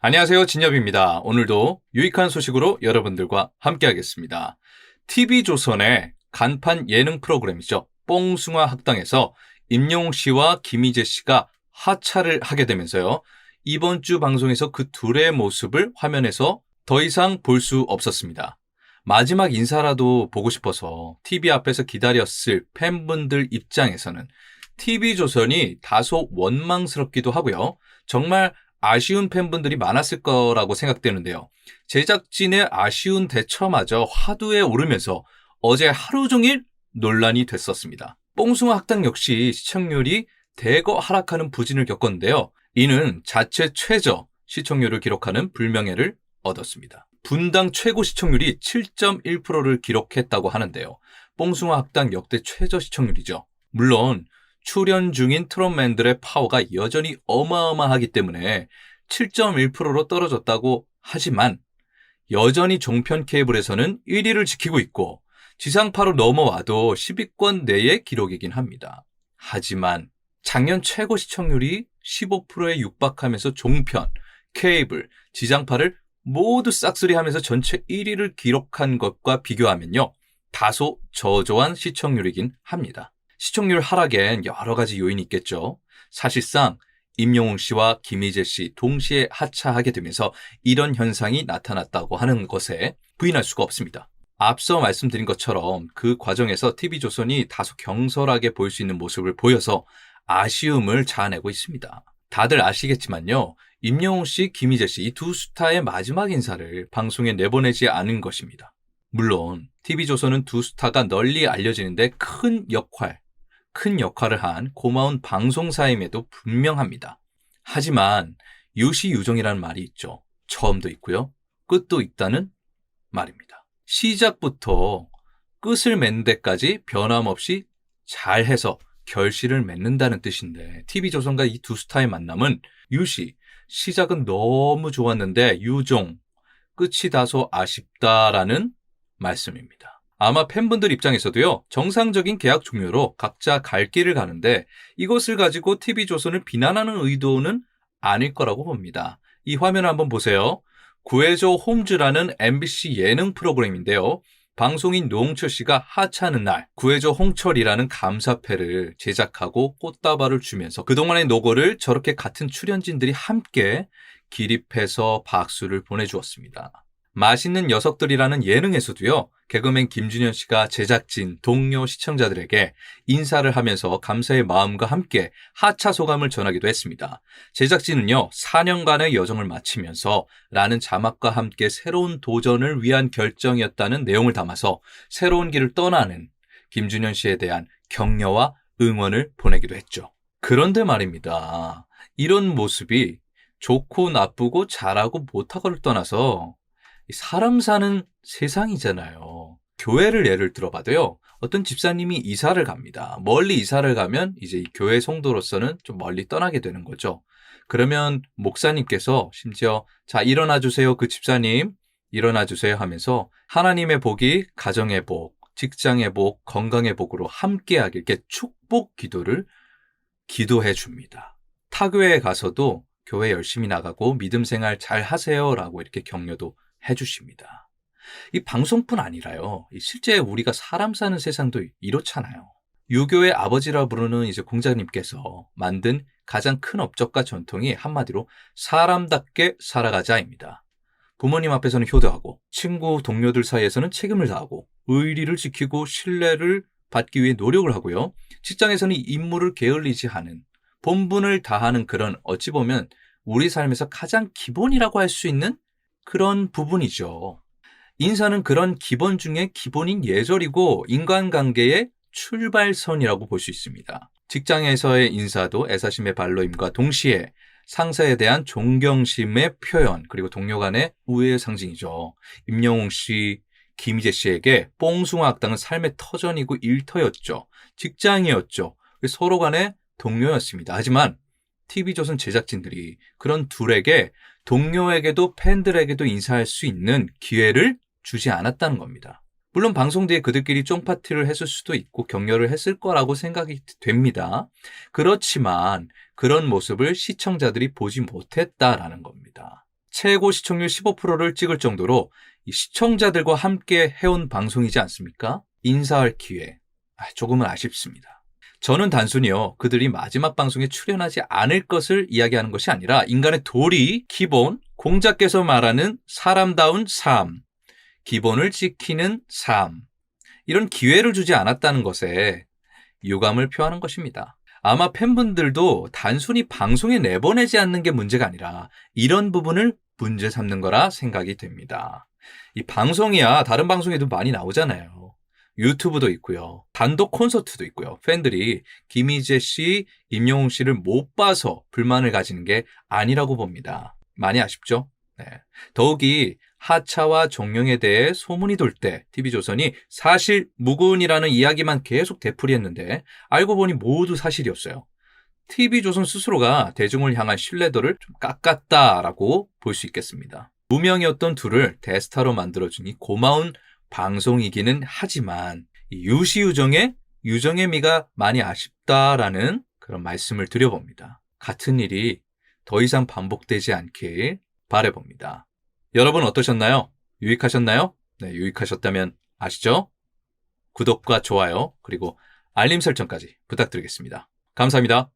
안녕하세요. 진엽입니다. 오늘도 유익한 소식으로 여러분들과 함께하겠습니다. TV조선의 간판 예능 프로그램이죠. 뽕숭아 학당에서 임영웅 씨와 김희재 씨가 하차를 하게 되면서요. 이번 주 방송에서 그 둘의 모습을 화면에서 더 이상 볼 수 없었습니다. 마지막 인사라도 보고 싶어서 TV 앞에서 기다렸을 팬분들 입장에서는 TV조선이 다소 원망스럽기도 하고요. 정말 아쉬운 팬분들이 많았을 거라고 생각되는데요. 제작진의 아쉬운 대처마저 화두에 오르면서 어제 하루 종일 논란이 됐었습니다. 뽕숭아 학당 역시 시청률이 대거 하락하는 부진을 겪었는데요. 이는 자체 최저 시청률을 기록하는 불명예를 얻었습니다. 분당 최고 시청률이 7.1%를 기록했다고 하는데요. 뽕숭아 학당 역대 최저 시청률이죠. 물론 출연 중인 트롯맨들의 파워가 여전히 어마어마하기 때문에 7.1%로 떨어졌다고 하지만 여전히 종편 케이블에서는 1위를 지키고 있고 지상파로 넘어와도 10위권 내의 기록이긴 합니다. 하지만 작년 최고 시청률이 15%에 육박하면서 종편, 케이블, 지상파를 모두 싹쓸이하면서 전체 1위를 기록한 것과 비교하면요. 다소 저조한 시청률이긴 합니다. 시청률 하락엔 여러 가지 요인이 있겠죠. 사실상 임영웅 씨와 김희재 씨 동시에 하차하게 되면서 이런 현상이 나타났다고 하는 것에 부인할 수가 없습니다. 앞서 말씀드린 것처럼 그 과정에서 TV조선이 다소 경솔하게 보일 수 있는 모습을 보여서 아쉬움을 자아내고 있습니다. 다들 아시겠지만요. 임영웅 씨, 김희재 씨 이 두 스타의 마지막 인사를 방송에 내보내지 않은 것입니다. 물론 TV조선은 두 스타가 널리 알려지는데 큰 역할을 한 고마운 방송사임에도 분명합니다. 하지만 유시유종이라는 말이 있죠. 처음도 있고요. 끝도 있다는 말입니다. 시작부터 끝을 맺는 데까지 변함없이 잘해서 결실을 맺는다는 뜻인데 TV조선과 이 두 스타의 만남은 시작은 너무 좋았는데 유종, 끝이 다소 아쉽다라는 말씀입니다. 아마 팬분들 입장에서도요. 정상적인 계약 종료로 각자 갈 길을 가는데 이것을 가지고 TV조선을 비난하는 의도는 아닐 거라고 봅니다. 이 화면을 한번 보세요. 구해줘 홈즈라는 MBC 예능 프로그램인데요. 방송인 노홍철 씨가 하차하는 날 구해줘 홍철이라는 감사패를 제작하고 꽃다발을 주면서 그동안의 노고를 저렇게 같은 출연진들이 함께 기립해서 박수를 보내주었습니다. 맛있는 녀석들이라는 예능에서도요. 개그맨 김준현 씨가 제작진, 동료 시청자들에게 인사를 하면서 감사의 마음과 함께 하차 소감을 전하기도 했습니다. 제작진은요. 4년간의 여정을 마치면서 라는 자막과 함께 새로운 도전을 위한 결정이었다는 내용을 담아서 새로운 길을 떠나는 김준현 씨에 대한 격려와 응원을 보내기도 했죠. 그런데 말입니다. 이런 모습이 좋고 나쁘고 잘하고 못하고를 떠나서 사람 사는 세상이잖아요. 교회를 예를 들어봐도요. 어떤 집사님이 이사를 갑니다. 멀리 이사를 가면 이제 이 교회 성도로서는 좀 멀리 떠나게 되는 거죠. 그러면 목사님께서 심지어 자 일어나 주세요. 그 집사님 일어나 주세요 하면서 하나님의 복이 가정의 복, 직장의 복, 건강의 복으로 함께하길 이렇게 축복 기도를 기도해 줍니다. 타교회에 가서도 교회 열심히 나가고 믿음 생활 잘 하세요라고 이렇게 격려도 해주십니다. 이 방송뿐 아니라요. 실제 우리가 사람 사는 세상도 이렇잖아요. 유교의 아버지라 부르는 이제 공자님께서 만든 가장 큰 업적과 전통이 한마디로 사람답게 살아가자입니다. 부모님 앞에서는 효도하고 친구 동료들 사이에서는 책임을 다하고 의리를 지키고 신뢰를 받기 위해 노력을 하고요. 직장에서는 임무를 게을리지 않은 본분을 다하는 그런 어찌 보면 우리 삶에서 가장 기본이라고 할 수 있는 그런 부분이죠. 인사는 그런 기본 중에 기본인 예절이고 인간관계의 출발선이라고 볼 수 있습니다. 직장에서의 인사도 애사심의 발로임과 동시에 상사에 대한 존경심의 표현 그리고 동료 간의 우애의 상징이죠. 임영웅 씨, 김희재 씨에게 뽕숭아 학당은 삶의 터전이고 일터였죠. 직장이었죠. 서로 간의 동료였습니다. 하지만 TV조선 제작진들이 그런 둘에게 동료에게도 팬들에게도 인사할 수 있는 기회를 주지 않았다는 겁니다. 물론 방송 뒤에 그들끼리 쫑파티를 했을 수도 있고 격려를 했을 거라고 생각이 됩니다. 그렇지만 그런 모습을 시청자들이 보지 못했다라는 겁니다. 최고 시청률 15%를 찍을 정도로 이 시청자들과 함께 해온 방송이지 않습니까? 인사할 기회, 조금은 아쉽습니다. 저는 단순히요, 그들이 마지막 방송에 출연하지 않을 것을 이야기하는 것이 아니라 인간의 도리, 기본, 공자께서 말하는 사람다운 삶, 기본을 지키는 삶, 이런 기회를 주지 않았다는 것에 유감을 표하는 것입니다. 아마 팬분들도 단순히 방송에 내보내지 않는 게 문제가 아니라 이런 부분을 문제 삼는 거라 생각이 됩니다. 이 방송이야 다른 방송에도 많이 나오잖아요. 유튜브도 있고요. 단독 콘서트도 있고요. 팬들이 김희재 씨, 임영웅 씨를 못 봐서 불만을 가지는 게 아니라고 봅니다. 많이 아쉽죠? 네. 더욱이 하차와 종영에 대해 소문이 돌 때 TV조선이 사실 무근이라는 이야기만 계속 되풀이했는데 알고 보니 모두 사실이었어요. TV조선 스스로가 대중을 향한 신뢰도를 좀 깎았다라고 볼 수 있겠습니다. 무명이었던 둘을 대스타로 만들어주니 고마운 방송이기는 하지만 유시유정의 유정의 미가 많이 아쉽다라는 그런 말씀을 드려봅니다. 같은 일이 더 이상 반복되지 않길 바라봅니다. 여러분 어떠셨나요? 유익하셨나요? 네, 유익하셨다면 아시죠? 구독과 좋아요 그리고 알림 설정까지 부탁드리겠습니다. 감사합니다.